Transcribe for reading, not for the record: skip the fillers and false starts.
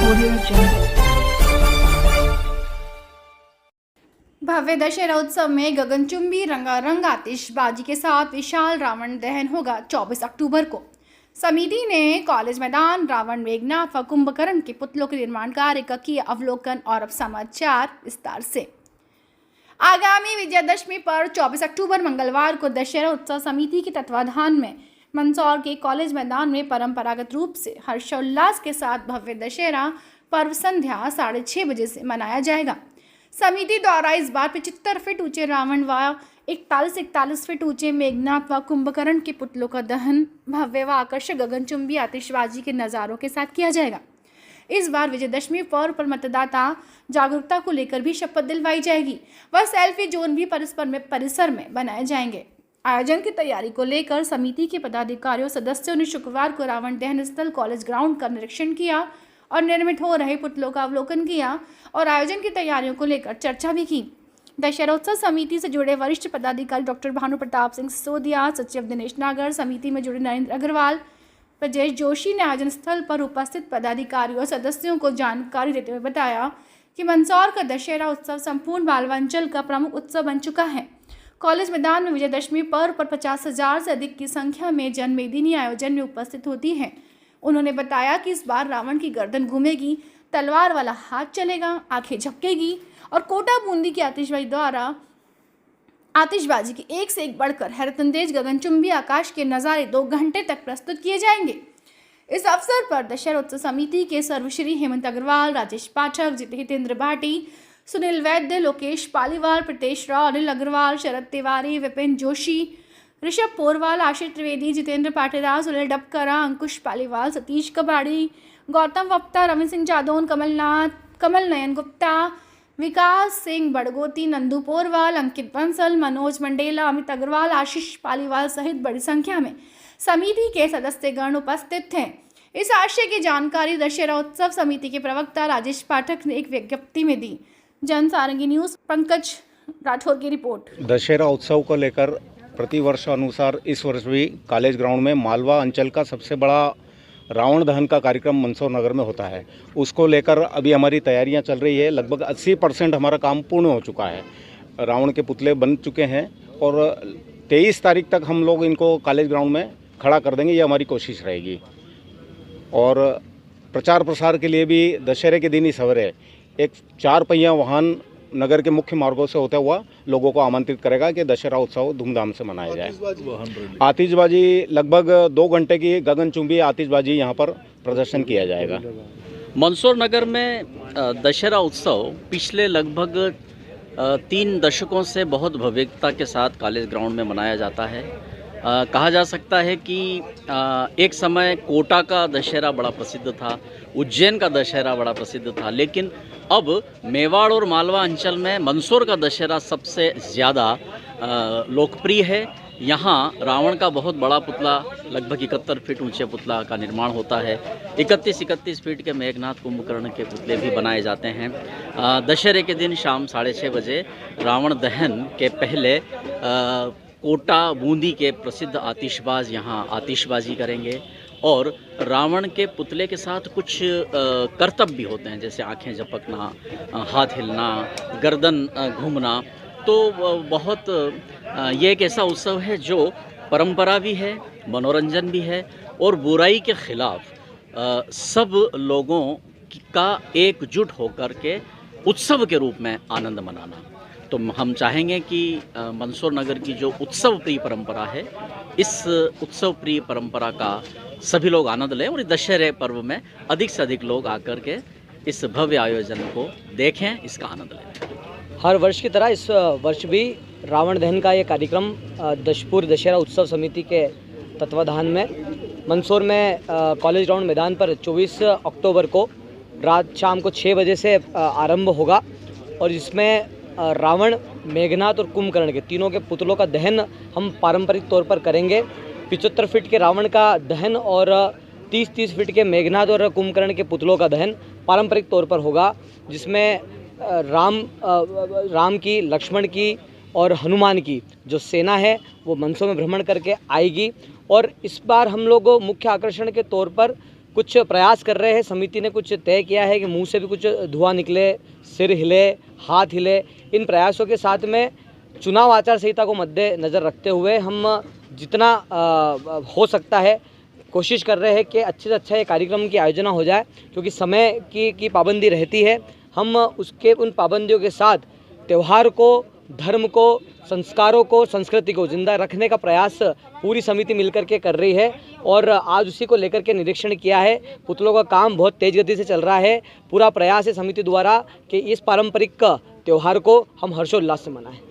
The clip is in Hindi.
Audio Jungle। भव्य दशहरा उत्सव में गगनचुंबी रंगारंग आतिशबाजी के साथ विशाल रावण दहन होगा 24 अक्टूबर को। समिति ने कॉलेज मैदान रावण मेघनाथ व कुंभकर्ण के पुतलों के निर्माण कार्य का किया अवलोकन। और अब समाचार विस्तार से। आगामी विजयदशमी पर 24 अक्टूबर मंगलवार को दशहरा उत्सव समिति के तत्वाधान में मंदसौर के कॉलेज मैदान में परंपरागत रूप से हर्षोल्लास के साथ भव्य दशहरा पर्व संध्या 6:30 बजे से मनाया जाएगा। समिति द्वारा इस बार 75 फीट ऊंचे रावण व 41 फीट ऊंचे मेघनाथ व कुंभकर्ण के पुतलों का दहन भव्य व आकर्षक गगनचुंबी आतिशबाजी के नज़ारों के साथ किया जाएगा। इस बार विजयदशमी पर्व पर मतदाता जागरूकता को लेकर भी शपथ दिलवाई जाएगी। वह सेल्फी जोन भी परिसर में बनाए जाएंगे। आयोजन की तैयारी को लेकर समिति के पदाधिकारियों सदस्यों ने शुक्रवार को रावण दहन स्थल कॉलेज ग्राउंड का निरीक्षण किया और निर्मित हो रहे पुतलों का अवलोकन किया और आयोजन की तैयारियों को लेकर चर्चा भी की। दशहरोत्सव समिति से जुड़े वरिष्ठ पदाधिकारी डॉक्टर भानु प्रताप सिंह सिसोदिया, सचिव दिनेश नागर, समिति में जुड़े नरेंद्र अग्रवाल, ब्रजेश जोशी ने आयोजन स्थल पर उपस्थित पदाधिकारियों और सदस्यों को जानकारी देते हुए बताया कि मंदसौर का दशहरा उत्सव संपूर्ण मालवा अंचल का प्रमुख उत्सव बन चुका है। कॉलेज मैदान में विजयदशमी पर्व पर 50,000 से अधिक की संख्या में जनमेदिनी आयोजन में उपस्थित होती है। उन्होंने बताया कि इस बार रावण की गर्दन घूमेगी, तलवार वाला हाथ चलेगा, आंखें झपकेगी और कोटा बूंदी की आतिशबाजी की एक से एक बढ़कर हैरतअंगेज गगनचुंबी आकाश के नज़ारे 2 घंटे तक प्रस्तुत किए जाएंगे। इस अवसर पर दशहरा उत्सव समिति के सर्वश्री हेमंत अग्रवाल, राजेश पाठक, जितेंद्र भाटी, सुनील वैद्य, लोकेश पालीवाल, प्रीतेश राव, अनिल अग्रवाल, शरद तिवारी, विपिन जोशी, ऋषभ पोरवाल, आशीष त्रिवेदी, जितेंद्र पाटीदार, सुनील डबकरा, अंकुश पालीवाल, सतीश कबाड़ी, गौतम वप्ता, रवि सिंह जादौन, कमल नयन गुप्ता, विकास सिंह बड़गोती, नंदू पोरवाल, अंकित बंसल, मनोज मंडेला, अमित अग्रवाल, आशीष पालीवाल सहित बड़ी संख्या में समिति के सदस्यगण उपस्थित थे। इस आशय की जानकारी दशहरा उत्सव समिति के प्रवक्ता राजेश पाठक ने एक विज्ञप्ति में दी। जनसारंगी न्यूज़ पंकज राठौर की रिपोर्ट। दशहरा उत्सव को लेकर प्रतिवर्ष अनुसार इस वर्ष भी कॉलेज ग्राउंड में मालवा अंचल का सबसे बड़ा रावण दहन का कार्यक्रम मंदसौर नगर में होता है। उसको लेकर अभी हमारी तैयारियां चल रही है। लगभग 80% हमारा काम पूर्ण हो चुका है। रावण के पुतले बन चुके हैं और 23 तारीख तक हम लोग इनको कॉलेज ग्राउंड में खड़ा कर देंगे, ये हमारी कोशिश रहेगी। और प्रचार प्रसार के लिए भी दशहरे के दिन ही सवेरे एक 4 पहिया वाहन नगर के मुख्य मार्गों से होता हुआ लोगों को आमंत्रित करेगा कि दशहरा उत्सव धूमधाम से मनाया जाए। आतिशबाजी लगभग 2 घंटे की गगनचुंबी आतिशबाजी यहाँ पर प्रदर्शन किया जाएगा। मंदसौर नगर में दशहरा उत्सव पिछले लगभग 3 दशकों से बहुत भव्यता के साथ कॉलेज ग्राउंड में मनाया जाता है। कहा जा सकता है कि एक समय कोटा का दशहरा बड़ा प्रसिद्ध था, उज्जैन का दशहरा बड़ा प्रसिद्ध था, लेकिन अब मेवाड़ और मालवा अंचल में मंदसौर का दशहरा सबसे ज़्यादा लोकप्रिय है। यहाँ रावण का बहुत बड़ा पुतला, लगभग 71 फीट ऊंचे पुतला का निर्माण होता है। 31 फीट के मेघनाथ कुंभकर्ण के पुतले भी बनाए जाते हैं। दशहरे के दिन शाम 6:30 बजे रावण दहन के पहले कोटा बूंदी के प्रसिद्ध आतिशबाज यहाँ आतिशबाजी करेंगे और रावण के पुतले के साथ कुछ करतब भी होते हैं, जैसे आंखें झपकना, हाथ हिलना, गर्दन घूमना। तो बहुत ये एक ऐसा उत्सव है जो परंपरा भी है, मनोरंजन भी है और बुराई के खिलाफ सब लोगों का एकजुट होकर के उत्सव के रूप में आनंद मनाना। तो हम चाहेंगे कि मंदसौर नगर की जो उत्सव प्रिय परंपरा है, इस उत्सव प्रिय परंपरा का सभी लोग आनंद लें और इस दशहरे पर्व में अधिक से अधिक लोग आकर के इस भव्य आयोजन को देखें, इसका आनंद लें। हर वर्ष की तरह इस वर्ष भी रावण दहन का ये कार्यक्रम पूर्व दशहरा उत्सव समिति के तत्वाधान में मंदसौर में कॉलेज ग्राउंड मैदान पर 24 अक्टूबर को शाम को 6 बजे से आरंभ होगा और इसमें रावण, मेघनाथ और कुंभकर्ण के तीनों के पुतलों का दहन हम पारंपरिक तौर पर करेंगे। 75 फीट के रावण का दहन और 30 फीट के मेघनाथ और कुंभकर्ण के पुतलों का दहन पारंपरिक तौर पर होगा, जिसमें राम की, लक्ष्मण की और हनुमान की जो सेना है वो मंदसौर में भ्रमण करके आएगी। और इस बार हम लोग मुख्य आकर्षण के तौर पर कुछ प्रयास कर रहे हैं। समिति ने कुछ तय किया है कि मुंह से भी कुछ धुआं निकले, सिर हिले, हाथ हिले। इन प्रयासों के साथ में चुनाव आचार संहिता को मद्देनज़र रखते हुए हम जितना हो सकता है कोशिश कर रहे हैं कि अच्छे से अच्छा ये कार्यक्रम की आयोजन हो जाए, क्योंकि समय की पाबंदी रहती है। हम उन पाबंदियों के साथ त्यौहार को, धर्म को, संस्कारों को, संस्कृति को जिंदा रखने का प्रयास पूरी समिति मिलकर के कर रही है और आज उसी को लेकर के निरीक्षण किया है। पुतलों का काम बहुत तेज गति से चल रहा है। पूरा प्रयास है समिति द्वारा कि इस पारंपरिक त्यौहार को हम हर्षोल्लास से मनाएं।